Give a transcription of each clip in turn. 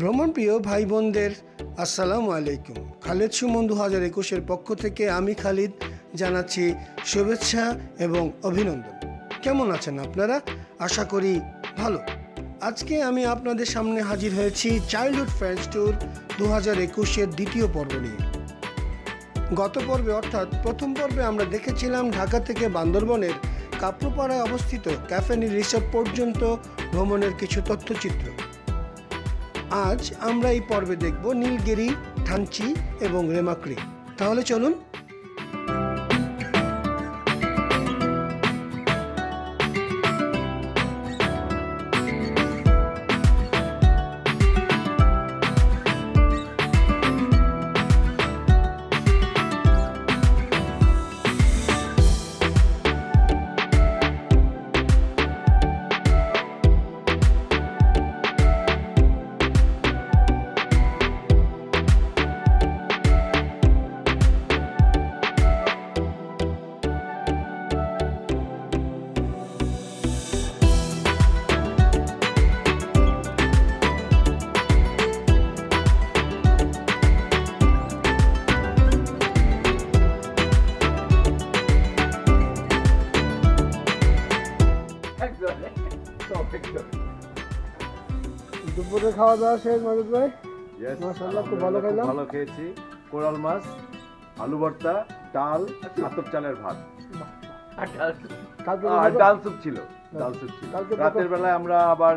ভ্রমণ প্রিয় ভাই বোনদের আসসালামু আলাইকুম। খালিদ সুমন 2021-এর পক্ষ থেকে আমি খালিদ জানাচ্ছি শুভেচ্ছা এবং অভিনন্দন। কেমন আছেন আপনারা? আশা করি ভালো। আজকে আমি আপনাদের সামনে হাজির হয়েছি চাইল্ডহুড ফ্রেন্ডস ট্যুর 2021-এর দ্বিতীয় পর্ব নিয়ে। গত পর্বে অর্থাৎ প্রথম পর্বে আমরা দেখেছিলাম ঢাকা থেকে বান্দরবনের কাপ্রপাড়ায় অবস্থিত ক্যাফেনি রিসোর্ট পর্যন্ত ভ্রমণের কিছু তথ্যচিত্র। আজ আমরা এই পর্বে দেখব নীলগিরি, থানচি এবং রেমাক্রি। তাহলে চলুন। দুপুরে খাওয়া দাওয়া শেষ মাজিদ ভাই? মাশাআল্লাহ, খুব ভালো খাইলাম। ভালো খেয়েছি। কোরাল মাছ, আলু ভর্তা, ডাল, আতপ চালের ভাত আর ডাল স্যুপ ছিল। রাতের বেলায় আমরা আবার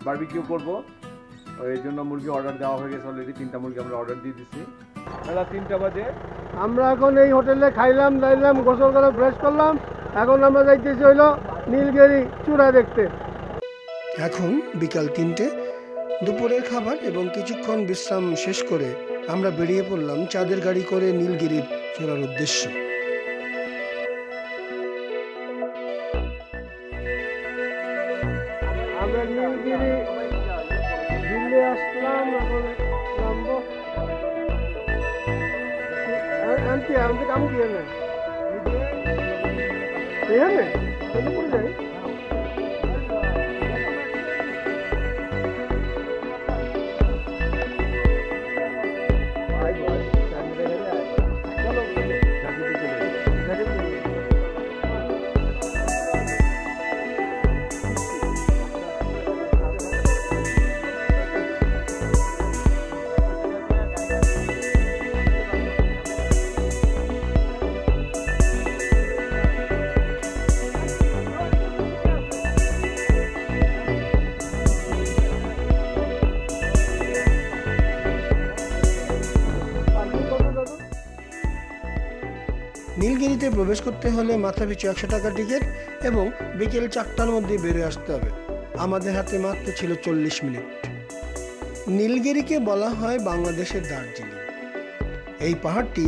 বারবিকিউ করব, এই জন্য মুরগি অর্ডার দেওয়া হয়ে গেছে অলরেডি। 3টা মুরগি আমরা অর্ডার দিয়ে দিচ্ছি। বেলা 3টা বাজে আমরা এখন এই হোটেলে খাইলাম, দাইলাম, গোসল করে ফ্রেশ করলাম। এখন আমরা যাইতেছি হইলো নীলগিরি চূড়া দেখতে। এখন বিকাল 3টে। দুপুরের খাবার এবং কিছুক্ষণ বিশ্রাম শেষ করে আমরা বেরিয়ে পড়লাম চাঁদের গাড়ি করে নীলগিরির চূড়ার উদ্দেশ্যে। আমরা নীলগিরি দিল্লি আসলাম, এখন নামবো। আমাদের কাম কি এখানে যাই। নীলগিরিতে প্রবেশ করতে হলে মাথা পিছু 100 টাকা টিকিট এবং বিকেল 4টার মধ্যে বেরিয়ে আসতে হবে। আমাদের হাতে মাত্র ছিল 40 মিনিট। নীলগিরিকে বলা হয় বাংলাদেশের দার্জিলিং। এই পাহাড়টি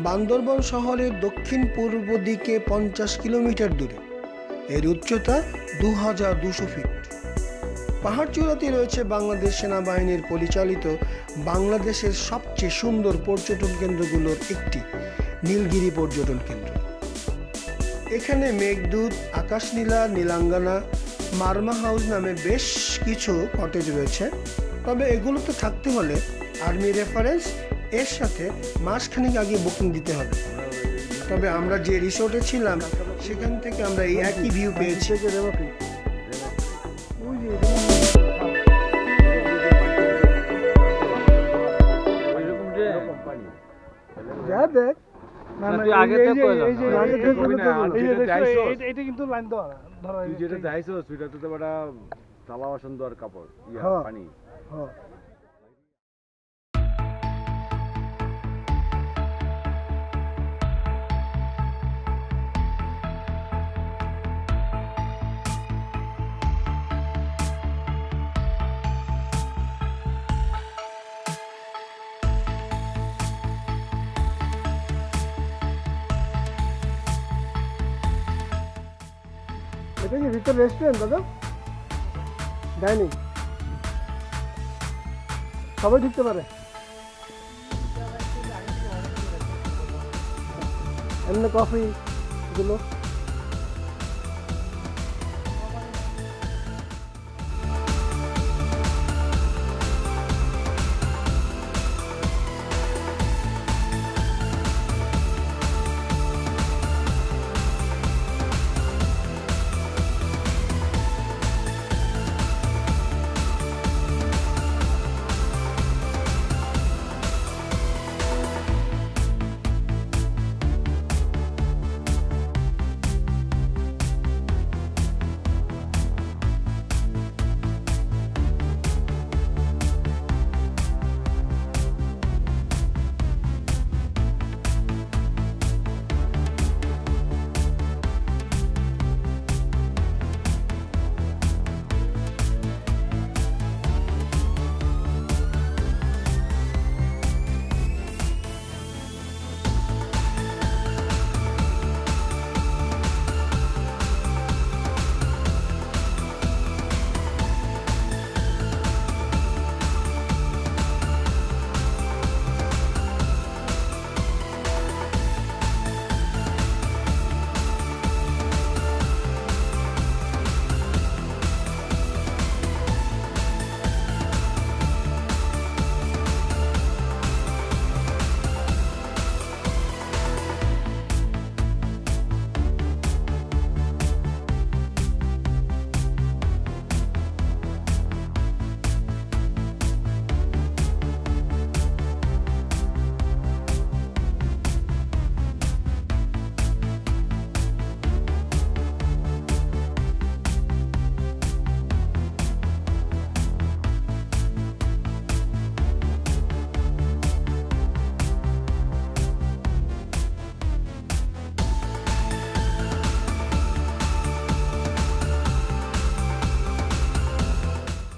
বান্দরবন শহরের দক্ষিণ পূর্ব দিকে 50 কিলোমিটার দূরে। এর উচ্চতা 2200 ফিট। পাহাড় চূড়াতে রয়েছে বাংলাদেশ সেনাবাহিনীর পরিচালিত বাংলাদেশের সবচেয়ে সুন্দর পর্যটন কেন্দ্রগুলোর একটি, নীলগিরি পর্যটন কেন্দ্র। এখানে মেঘদূত, আকাশনীলা, নীলাঙ্গনা, মারমা হাউস নামে বেশ কিছু কটেজ রয়েছে। তবে এগুলোতে থাকতে হলে আর্মি রেফারেন্স এর সাথে মাসখানেক আগে বুকিং দিতে হবে। তবে আমরা যে রিসোর্টে ছিলাম সেখান থেকে আমরা এই একই ভিউ পেয়েছি। দেখ থালা বাসন দেওয়ার কাপড় পানি। এটা কি ভিতর রেস্টুরেন্ট দাদা? ডাইনিং সবাই ঢুকতে পারে? এমনি কফি গুলো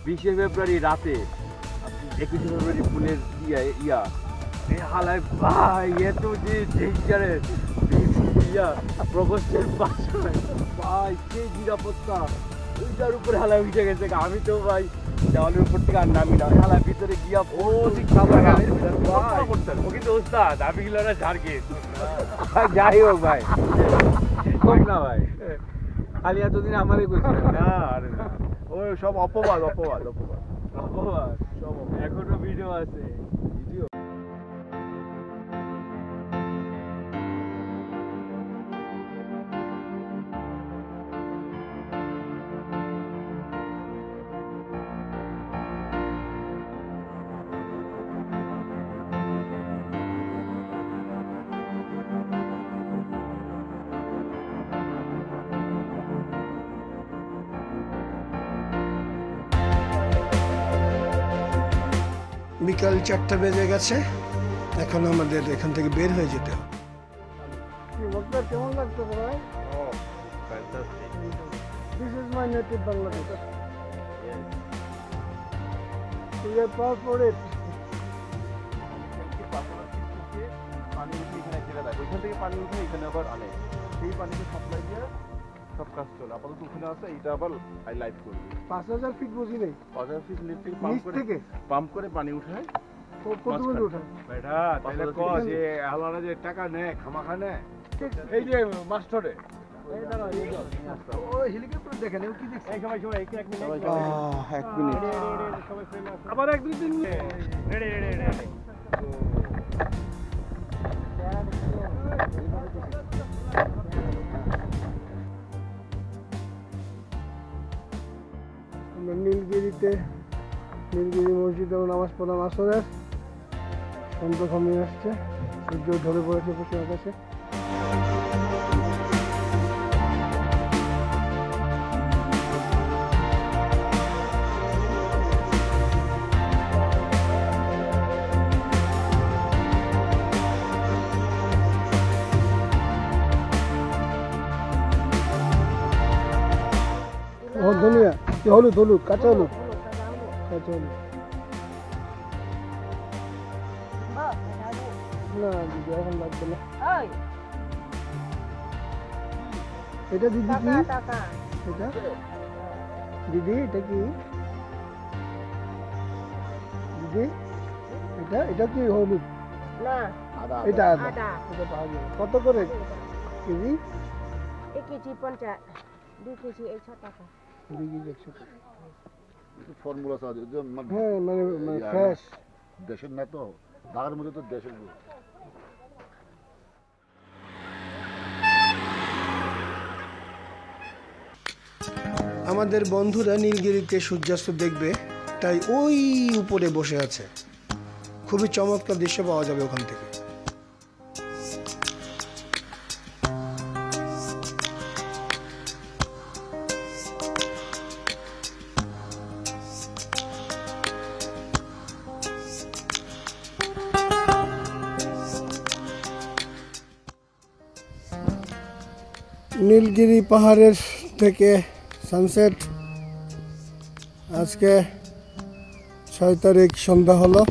20শে ফেব্রুয়ারি রাতে 21শে ফেব্রুয়ারি ফুলের ইয়া হালায় ভাই এত যে ডেঞ্জারে প্রকোষ্ঠের বাসায় ভাই সেই নিরাপত্তা ওইটার উপরে হালায় উঠে গেছে। আমি তো ভাই দেওয়ালের উপর থেকে আর নামি না, হালার ভিতরে গিয়া ও কিন্তু ওস্তাদ আমি গেল না ঝাড়কে। যাই হোক ভাই কম না ভাই, খালি এতদিন আমারই কইছে না। আরে না, ওই সব অপবাদ অপবাদ অপবাদ অপবাদ সব। এখনো ভিডিও আছে, ভিডিও। বিকাল 4টা বেজে গেছে, এখন আমাদের এখান থেকে বের হয়ে যেতে হবে। কেমন লাগতেছে ভাই? This is my native Bangladesh. We are proud for it. পানি উঠে এখানে ছেড়ে দেয়, ওইখান থেকে পানি উঠে এখানে আবার আনে, সেই পানিকে সাপ্লাই দিয়ে সব কাজ চলে। আপাতত ওখানে আছে, এটা আবার হাইলাইট করবে। 5000 ফিট বুঝি নেই, 5000 ফিট লিফট থেকে পাম্প করে পানি উঠায়। কতগুলো উঠায় বেটা তাহলে ক যে আলাদা যে টাকা নেয় খামাখা নেয়, এই যে মাস্টারে ওই হেলিকপ্টার দেখেন কি দেখছেন? এই সবাই সবাই 1 মিনিট 1 মিনিট আবার 1 2 3 minute ready ready ready. Nilgiri মসজিদে নামাজ পড়লাম আসরের। সন্ধ্যা কমে আসছে, সূর্য ধরে পড়েছে পশ্চিম আকাশে। ধনিয়া, হলুদ হলুদ, কাঁচা হলুদ, কাঁচা হলুদ না দিদি এখন লাগবে না। এটা দিদি কি? এটা দিদি এটা কি দিদি? এটা কি হলুদ? না এটা আদা। এটা পাওয়া যাবে কত করে কেজি? 1 কেজি 50, 2 কেজি 100 টাকা। 2 কেজি 100 টাকা। ফর্মুলা আছে হ্যাঁ, মানে ফ্রেশ দেশের না তো, ঢাকার মধ্যে তো দেশের। আমাদের বন্ধুরা নীলগিরিতে সূর্যাস্ত দেখবে, তাই ওই উপরে বসে আছে। খুবই চমৎকার দৃশ্য পাওয়া যাবে ওখান থেকে। নীলগিরি পাহাড়ের থেকে সানসেট। আজকে 6 তারিখ সন্ধ্যা হলো।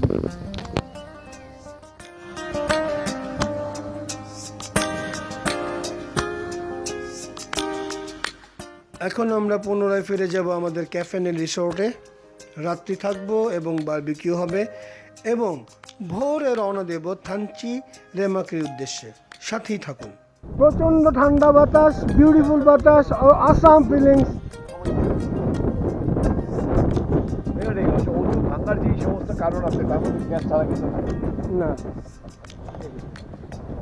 এখন আমরা পুনরায় ফিরে যাব আমাদের ক্যাফে নীল রিসোর্টে। রাত্রি থাকবো এবং বারবিকিউ হবে এবং ভোরে রওনা দেব থানচি রেমাকির উদ্দেশ্যে। সাথেই থাকুন। প্রচন্ড ঠান্ডা বাতাস, বিউটিফুল বাতাস ও আসাম ফিলিংস। ভাঙার যে সমস্ত কারণ আছে তার মধ্যে গ্যাস ছাড়া কিছু না।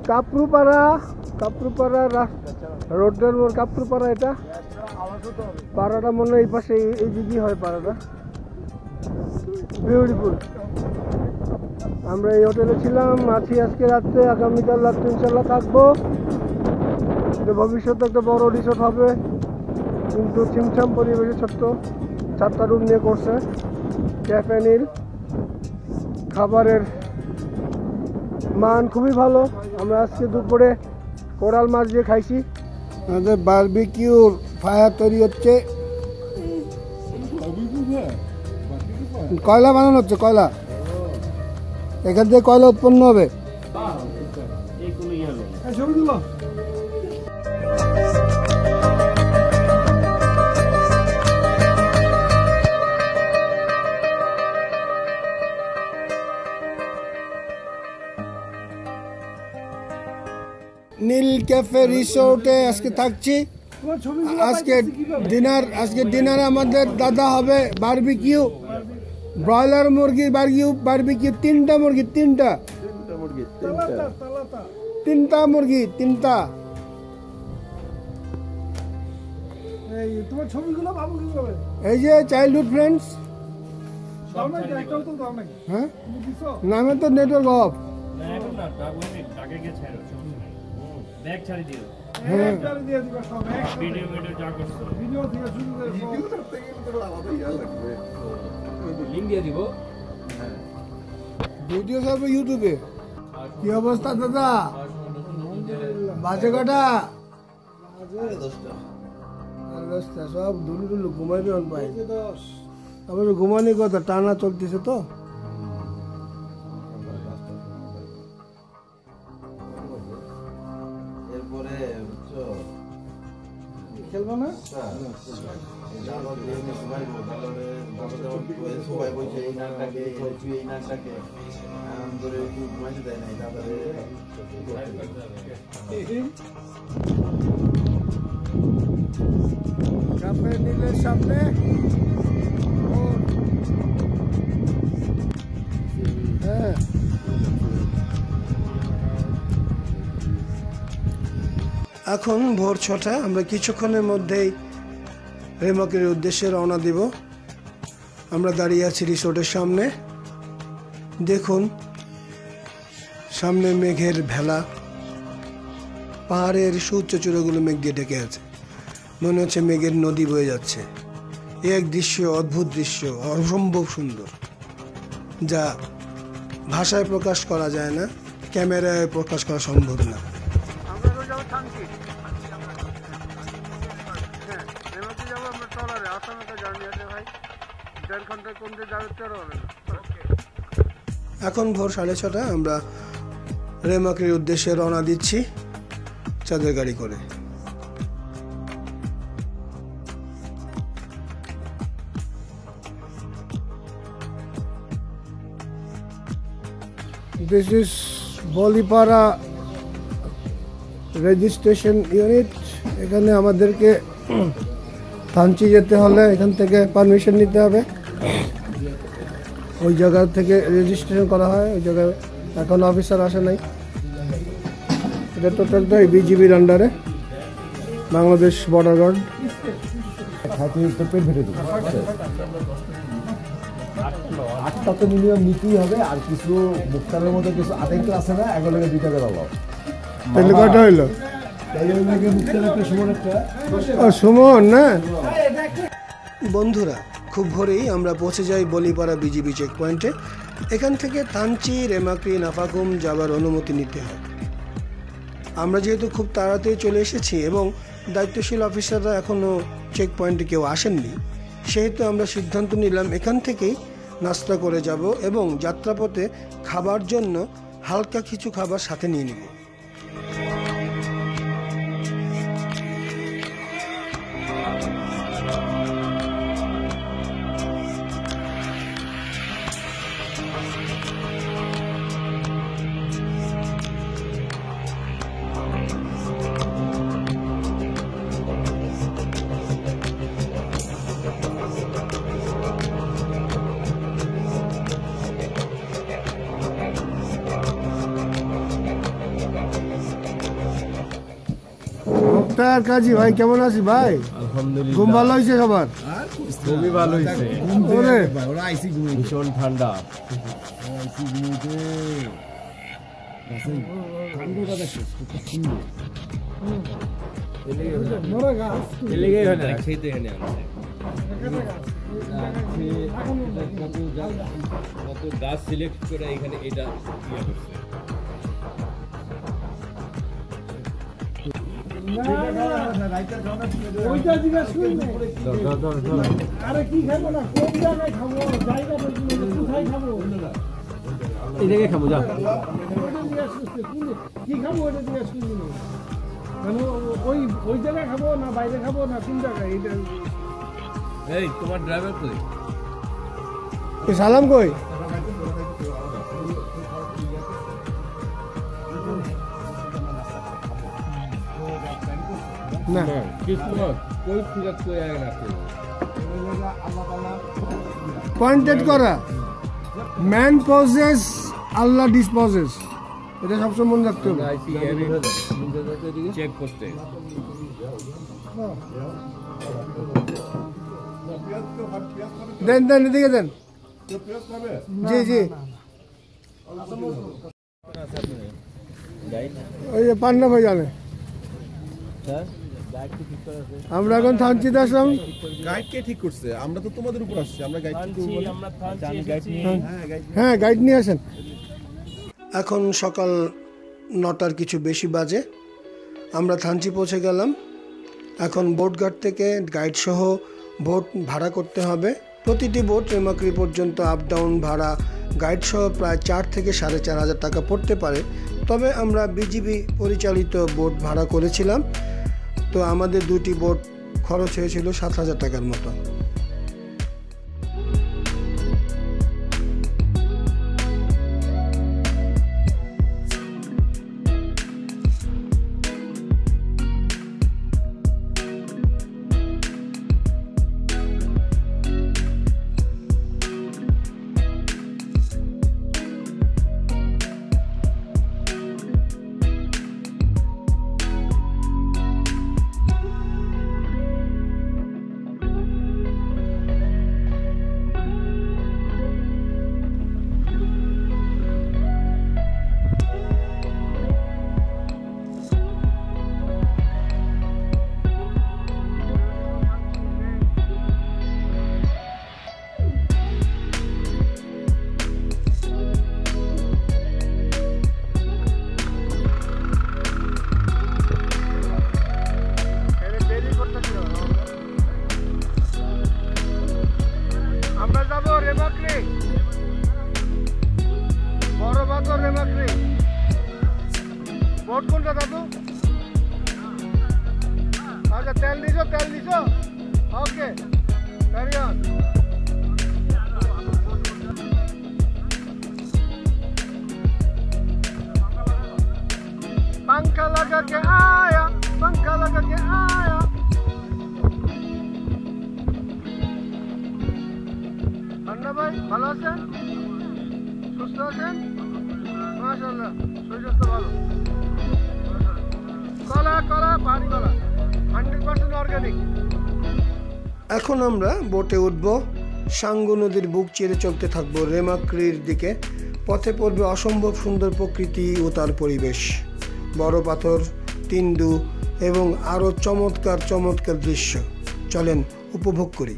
কাপরুপাড়া রোডের মোড় কাপরুপাড়া, এটা পাড়াটা মনে হয় এই পাশে, এই দিকে হয় পাড়াটা। বিউটিফুল। আমরা এই হোটেলে ছিলাম, আছি আজকে রাত্রে, আগামীকাল রাত্রে ইনশাল্লাহ থাকবো। ভবিষ্যতে একটা বড় রিসোর্ট হবে, কিন্তু ছিমছাম পরিবেশে ছোট্ট 4টা রুম নিয়ে করছে ক্যাফে নীল। খাবারের মান খুবই ভালো। আমরা আজকে দুপুরে কোরাল মাছ দিয়ে খাইছি। আমাদের বারবিকিউর ফায়ার তৈরি হচ্ছে। কয়লা বানানো হচ্ছে, কয়লা এখান থেকে কয়লা উৎপন্ন হবে। নীল ক্যাফে রিসোর্টে আজকে থাকছি। আজকে ডিনারে আমাদের দাদা হবে বারবিকিউ, ব্রয়লার মুরগির বারবিকিউ 3টা মুরগি, 3টা মুরগি, 3টা। তোমার ছবিগুলো বাবু কি করবে? এই যে চাইল্ডহুড ফ্রেন্ডস। হ্যাঁ নামে তো নেটওয়ার্ক অফ। ভিডিও সব ইউটিউবে। কি অবস্থা দাদা? বাজে কটা? 10টা। সব ধুলু ঘুমাইবে পাই, আবার ঘুমানি কথা, টানা চলতেছে তো। খেলবো না? ক্যাফে নীলের সামনে হ্যাঁ। এখন ভোর 6টা। আমরা কিছুক্ষণের মধ্যেই রেমাকের উদ্দেশ্যে রওনা দিব। আমরা দাঁড়িয়ে আছি রিসোর্টের সামনে। দেখুন সামনে মেঘের ভেলা, পাহাড়ের সুউচ্চ চূড়াগুলো মেঘ দিয়ে ঢেকে আছে, মনে হচ্ছে মেঘের নদী বয়ে যাচ্ছে। এক দৃশ্য, অদ্ভুত দৃশ্য, অসম্ভব সুন্দর, যা ভাষায় প্রকাশ করা যায় না, ক্যামেরায় প্রকাশ করা সম্ভব না। এখন ভোর 6:30। আমরা রেমাকের উদ্দেশ্যে রওনা দিচ্ছি চাঁদের গাড়ি করে। This is Balipara registration unit. এখানে আমাদেরকে থানচি যেতে হলে এখান থেকে পারমিশন নিতে হবে। ওই জায়গা থেকে রেজিস্ট্রেশন করা হয়, ওই জায়গায় এখন অফিসার আসে নাই। এটা টোটালটাই বিজিবির আন্ডারে, বাংলাদেশ বর্ডার গার্ড। আটটা তো মিনিমাম নিতেই হবে, আর কিছু মুক্তারের মধ্যে কিছু আতঙ্ক আছে না, এগুলো 2 টাকা দাও। তাহলে কয়টা হইলো? সুমন না। বন্ধুরা, খুব ভোরেই আমরা পৌঁছে যাই বলিপাড়া বিজিবি চেক পয়েন্টে। এখান থেকে থানচি, রেমাক্রি, নাফাকুম যাবার অনুমতি নিতে হয়। আমরা যেহেতু খুব তাড়াতাড়ি চলে এসেছি এবং দায়িত্বশীল অফিসাররা এখনও চেক পয়েন্টে কেউ আসেননি, সেহেতু আমরা সিদ্ধান্ত নিলাম এখান থেকেই নাস্তা করে যাব এবং যাত্রাপথে খাবার জন্য হালকা কিছু খাবার সাথে নিয়ে নিব। মুক্তার কাজী ভাই, কেমন আছিস ভাই? আলহামদুলিল্লাহ, ঘুম ভালো হয়েছে সবার? খুবই ভালো হয়েছে। ভীষণ ঠান্ডা। গাছ সিলেক্ট করে এখানে এটা ওইটা জিজ্ঞাসা করি না। আরে কি খাবো না, কোন জায়গায় খাবো, জায়গা বলছি না, কোথায় খাবো? এই জায়গায় খাবো যা। ওইটা জিজ্ঞাসা করছে, কি খাবো ওইটা জিজ্ঞাসা করছি না। মানে ওই জায়গায় খাবো না বাইরে খাবো না কোন জায়গায়, এটা এই তোমার ড্রাইভার কই? সালাম কই? না কিসমত কই ফিরাত কই আগে রাখতে। পয়েন্টেড করা, ম্যান পজেস আল্লাহ ডিসপোজেস, এটা সবসময় মনে রাখতে হবে। চেক করতে দেন দেন এদিকে দেন। জি জি ওই যে পান্না ভাই জানে। আমরা এখন থানচিতে আসলাম। গাইড কে ঠিক করছে? আমরা তো তোমাদের উপর আসছি, আমরা গাইড হ্যাঁ গাইড নিয়ে আসেন। এখন সকাল 9টার কিছু বেশি বাজে, আমরা থানচি পৌঁছে গেলাম। এখন বোটঘাট থেকে গাইড সহ বোট ভাড়া করতে হবে। প্রতিটি বোট রেমাক্রি পর্যন্ত আপ ডাউন ভাড়া গাইড সহ প্রায় 4 থেকে 4,500 টাকা পড়তে পারে। তবে আমরা বিজিবি পরিচালিত বোট ভাড়া করেছিলাম, তো আমাদের 2টি বোট খরচ হয়েছিল 7,000 টাকার মতো। আমরা যাব রেমাক্রি, বড় বাজার রেমাক্রি। বোট কোনটা দাদু? আচ্ছা তেল দিছো? Okay carry on. पंखा लगा के आया, पंखा लगा के आया। अन्ना भाई ভালো আছেন? সুস্থ আছেন? মাশাআল্লাহ, শরীর তো ভালো। কলা পাহাড়ি কলা 100% অর্গানিক। এখন আমরা বোটে উঠব, সাঙ্গু নদীর বুক চিরে চলতে থাকবো রেমাক্রির দিকে। পথে পড়বে অসম্ভব সুন্দর প্রকৃতি ও তার পরিবেশ, বড় পাথর, তিন্দু এবং আরও চমৎকার চমৎকার দৃশ্য। চলেন উপভোগ করি।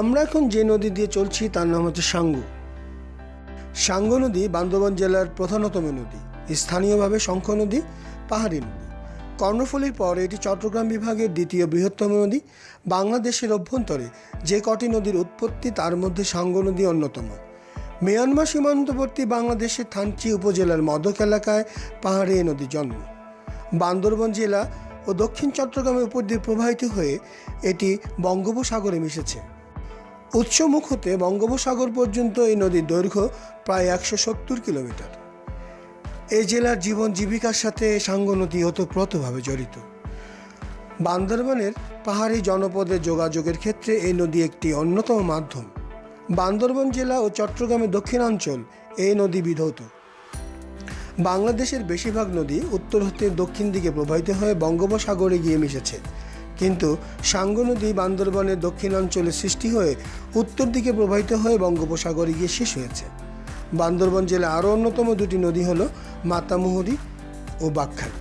আমরা এখন যে নদী দিয়ে চলছি তার নাম হচ্ছে সাঙ্গু। সাঙ্গু নদী বান্দরবান জেলার প্রধানতম নদী, স্থানীয়ভাবে শঙ্খ নদী, পাহাড়ি নদী। কর্ণফুলীর পর এটি চট্টগ্রাম বিভাগের দ্বিতীয় বৃহত্তম নদী। বাংলাদেশের অভ্যন্তরে যে কটি নদীর উৎপত্তি তার মধ্যে সাঙ্গু নদী অন্যতম। মিয়ানমার সীমান্তবর্তী বাংলাদেশের থানচি উপজেলার মদক এলাকায় পাহাড়ে এই নদীর জন্ম। বান্দরবান জেলা ও দক্ষিণ চট্টগ্রামের উপর দিয়ে প্রবাহিত হয়ে এটি বঙ্গোপসাগরে মিশেছে। উৎসমুখ হতে বঙ্গোপসাগর পর্যন্ত এই নদীর দৈর্ঘ্য প্রায় 170 কিলোমিটার। এই জেলার জীবন জীবিকার সাথে সাঙ্গু নদী ওতপ্রোতভাবে জড়িত। বান্দরবানের পাহাড়ি জনপদের যোগাযোগের ক্ষেত্রে এই নদী একটি অন্যতম মাধ্যম। বান্দরবান জেলা ও চট্টগ্রামের দক্ষিণাঞ্চল এই নদী বিধৌত। বাংলাদেশের বেশিরভাগ নদী উত্তর হতে দক্ষিণ দিকে প্রবাহিত হয়ে বঙ্গোপসাগরে গিয়ে মিশেছে। কিন্তু সাঙ্গু নদী বান্দরবনের দক্ষিণাঞ্চলে সৃষ্টি হয়ে উত্তর দিকে প্রবাহিত হয়ে বঙ্গোপসাগরে গিয়ে শেষ হয়েছে। বান্দরবন জেলা আরও অন্যতম দুটি নদী হল মাতামুহুরী ও বাঁকখালী।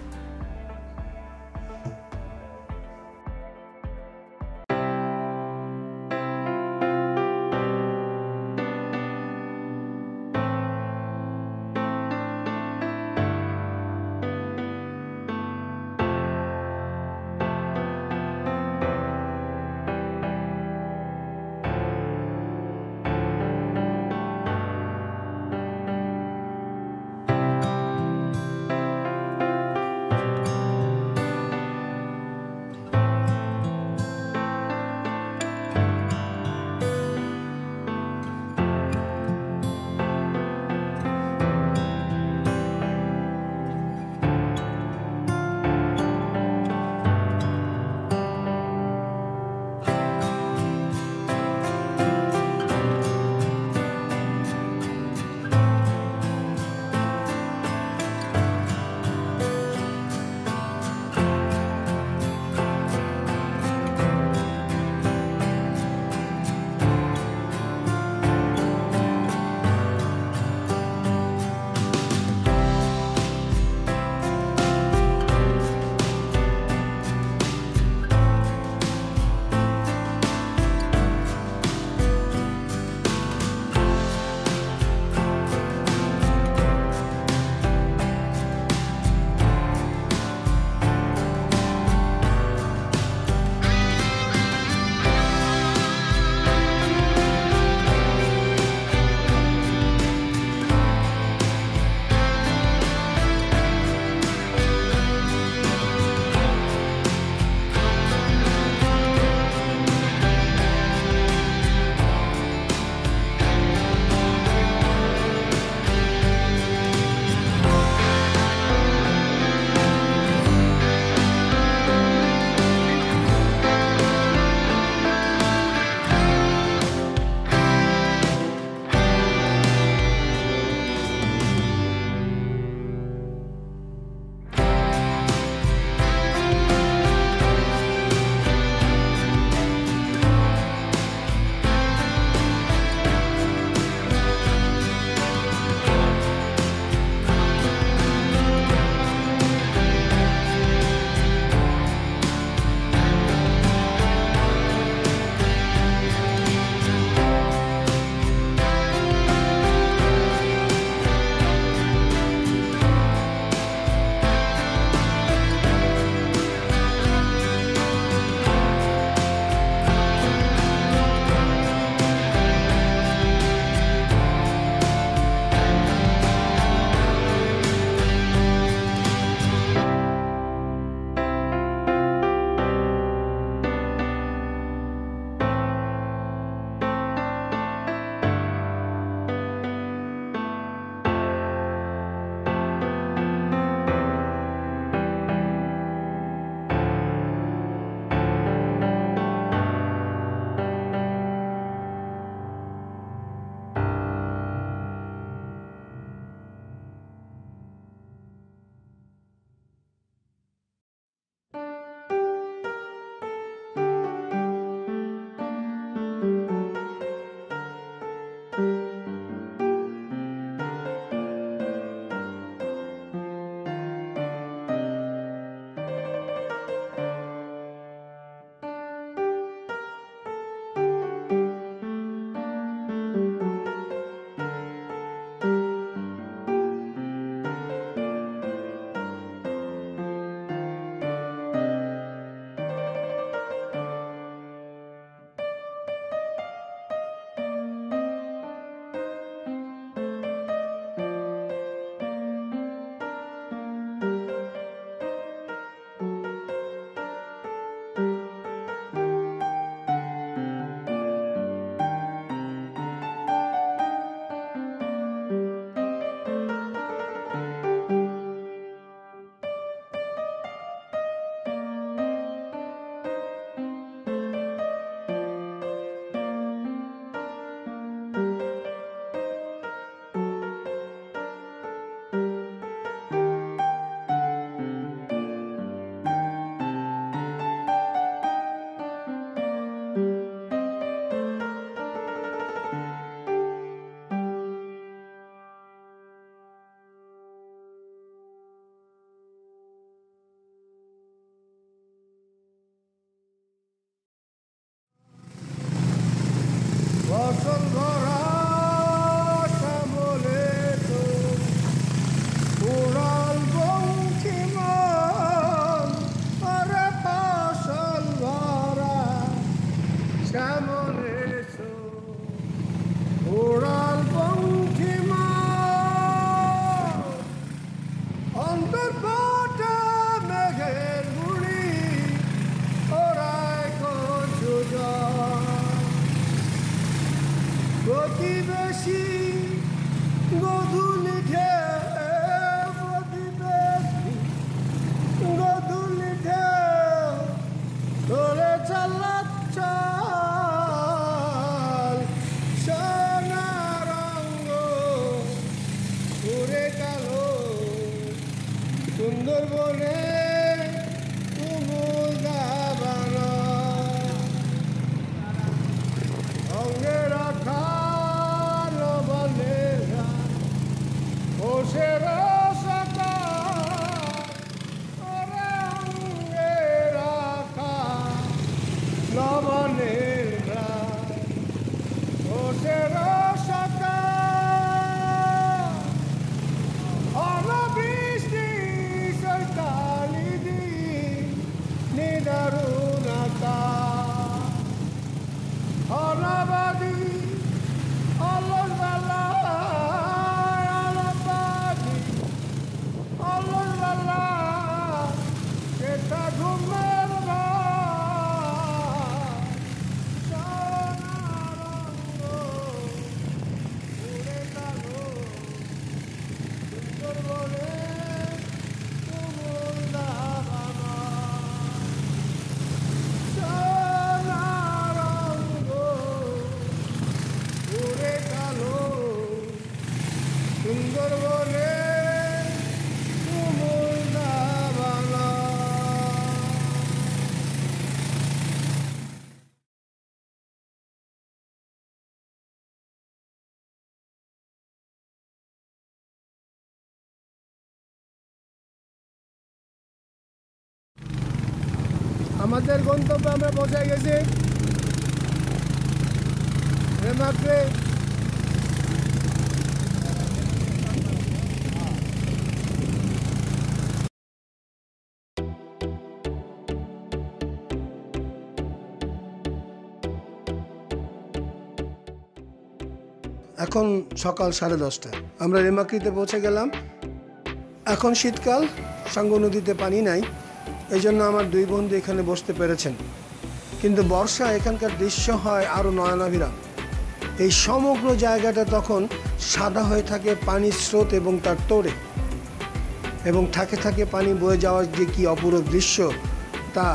কালো সুন্দরবনে তুমুল দাবানো অঙ্গে রাখা লবণের ঘাট ওষের লবণের ঘাট ওষের অনবৃষ্টি সৈতালি দিন নিদারুণ আকাশ অনাবাদী অলসবালা অলবাদী অলসবালা সেটা ঘুমের সুন্দরবনে তুমুল দাবানো আমাদের গন্তব্যে আমরা পৌঁছে গেছি রেমাক্রে। এখন সকাল 10:30 আমরা রেমাক্রিতে পৌঁছে গেলাম। এখন শীতকাল, সাঙ্গু নদীতে পানি নাই, এই জন্য আমার দুই বন্ধু এখানে বসতে পেরেছেন। কিন্তু বর্ষা এখানকার দৃশ্য হয় আরও নয়নাভিরাম। এই সমগ্র জায়গাটা তখন সাদা হয়ে থাকে পানির স্রোত এবং তার তোড়ে, এবং থাকে থাকে পানি বয়ে যাওয়ার যে কি অপরূপ দৃশ্য তা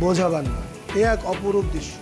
বোঝাবার না। এ এক অপরূপ দৃশ্য।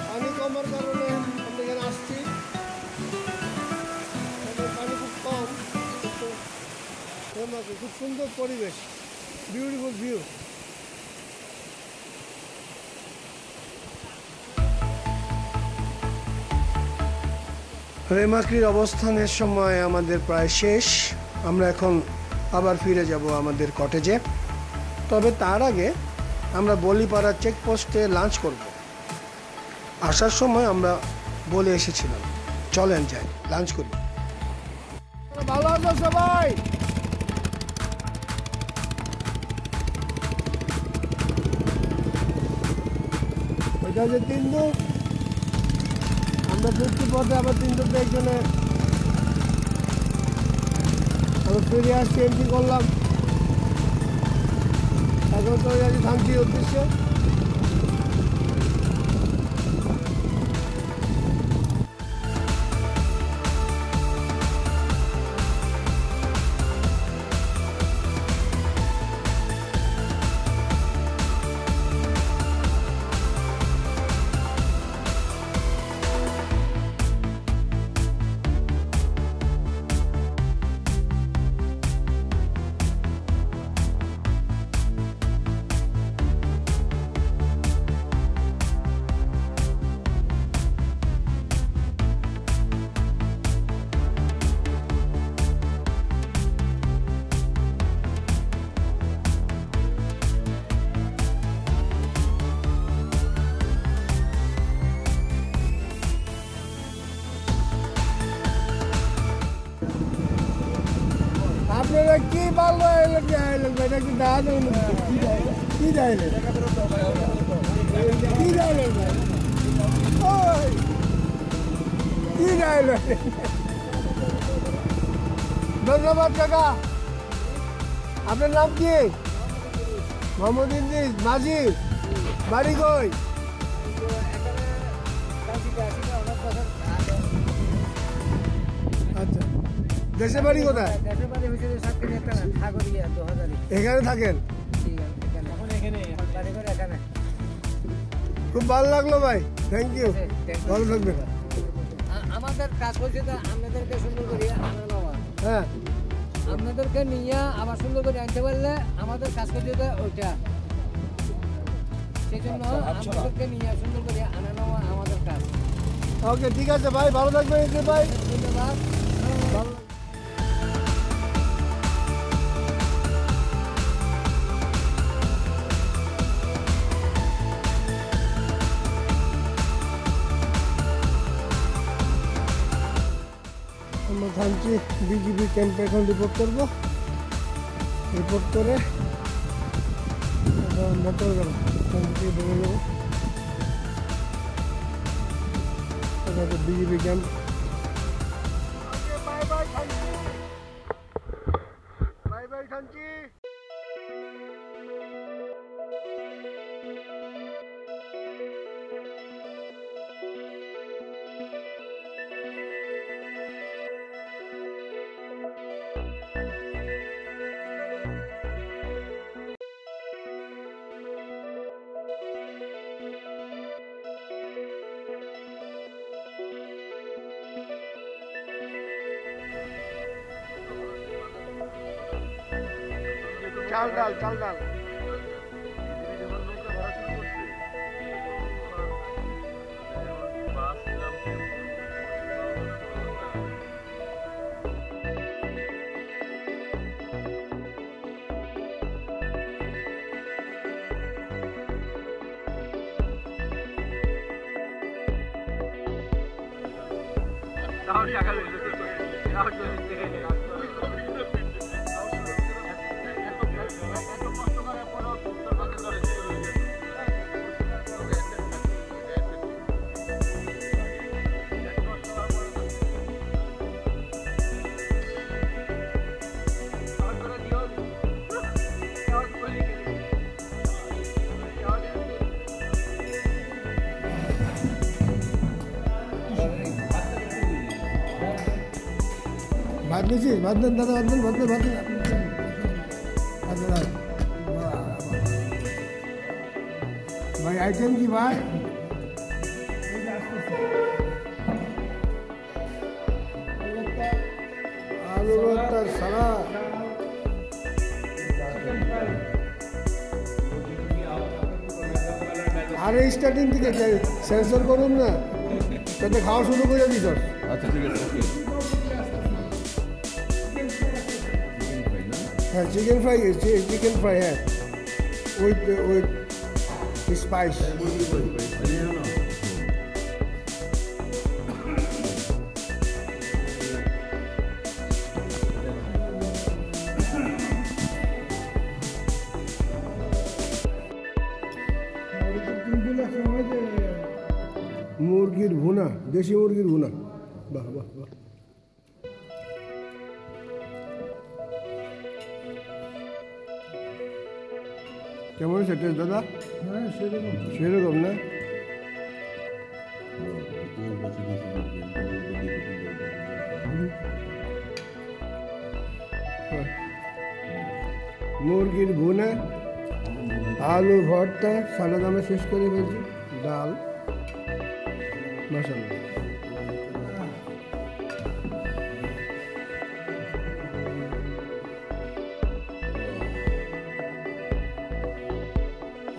পানি কমার কারণে আমরা এখানে আসছি, পানি খুব কম, খুব সুন্দর পরিবেশ, বিউটিফুল ভিউ। রেমাক্রির অবস্থানের সময় আমাদের প্রায় শেষ। আমরা এখন আবার ফিরে যাব আমাদের কটেজে। তবে তার আগে আমরা বলিপাড়া চেকপোস্টে লাঞ্চ করব। আসার সময় আমরা বলে এসেছিলাম চলেন যাই লাঞ্চ করি। ভালো আছো সবাই? ওইটা যে তিনদু, আমরা ফিরতি পথে আবার তিনদুতে একজনে আমরা ফিরে আসছি, এন্ট্রি করলাম। এখন চলে যাচ্ছি থানচির উদ্দেশ্যে। কি ভালো আইলেন ভাই এটা কি দাঁড়ানো কি যাইলেন কি যাইলেন ভাই ওই কি যাইলেন ধন্যবাদ কাকা আপনার নাম কি মোহাম্মদ ইদ্রিস মাঝি বাড়ি কই আচ্ছা দেশের বাড়ি কোথায় এখানে থাকেন খুব ভালো লাগলো ভাই থ্যাংক ইউ ভালো থাকবেন আমাদের কাজ হচ্ছে আপনাদেরকে সুন্দর করে আনা নেওয়া হ্যাঁ আপনাদেরকে নিয়ে আবার সুন্দর করে আনতে পারলে আমাদের কাজ করতে ওইটা সেই জন্য আপনাদেরকে নিয়ে সুন্দর করে আনা নেওয়া আমাদের কাজ ওকে ঠিক আছে ভাই ভালো থাকবেন ভাই ধন্যবাদ ভালো আমরা থানচি বিজিবি ক্যাম্পে এখন রিপোর্ট করবো রিপোর্ট করে আমরা চলে যাবো থানচি ভেঙে যাবো BGB camp bye bye Thanchi চাল ডাল ভাত নিয়েছিস ভাত দেন দাদা ভাত দেন ভাই আইটেম কি ভাই আলু ভর্তা সালাদ আরে স্টার্টিং থেকে সেন্সর করুন না তাতে খাওয়া শুরু করে দিস আচ্ছা ঠিক আছে ওকে হ্যাঁ চিকেন ফ্রাই হ্যাঁ উইথ স্পাইস মুরগির ভুনা দেশি মুরগির ভুনা বাহ বাহ বাহ কেমন হয়েছে টেস্ট দাদা হ্যাঁ সেরকম না মুরগির ভুনা আলু ভর্তা সালাদ আমরা শেষ করে ফেলছি ডাল মশলা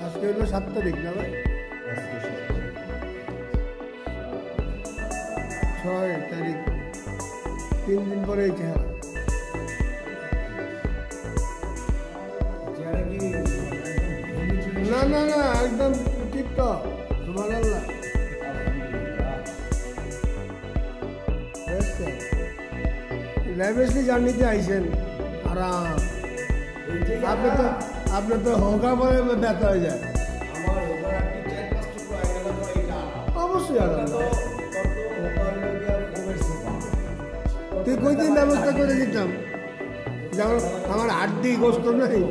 আজকে হলো 7 তারিখ না ভাই 6 তারিখ 3 দিন পরে এই চেহারা না না না একদম টিপটপ সুবহানাল্লাহ ল্যাভিশলি জার্নিতে আইছেন আর আরাম আপনার তো হোকা পরে ব্যথা হয়ে যায় অবশ্যই আরাম তুই কই দিন ব্যবস্থা করে দিতাম যেমন আমার হাড্ডি গোস্ত নেই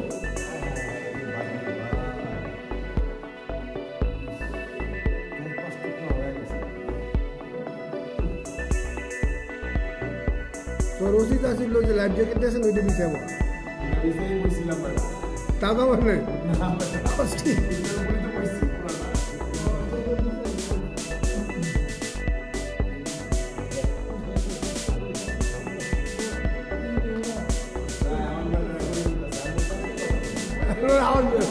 তোর উচিত আসিল যে লাইফ জ্যাকেট দিয়েছেন ওইটা বিছাব তা তো আমার নেই আমার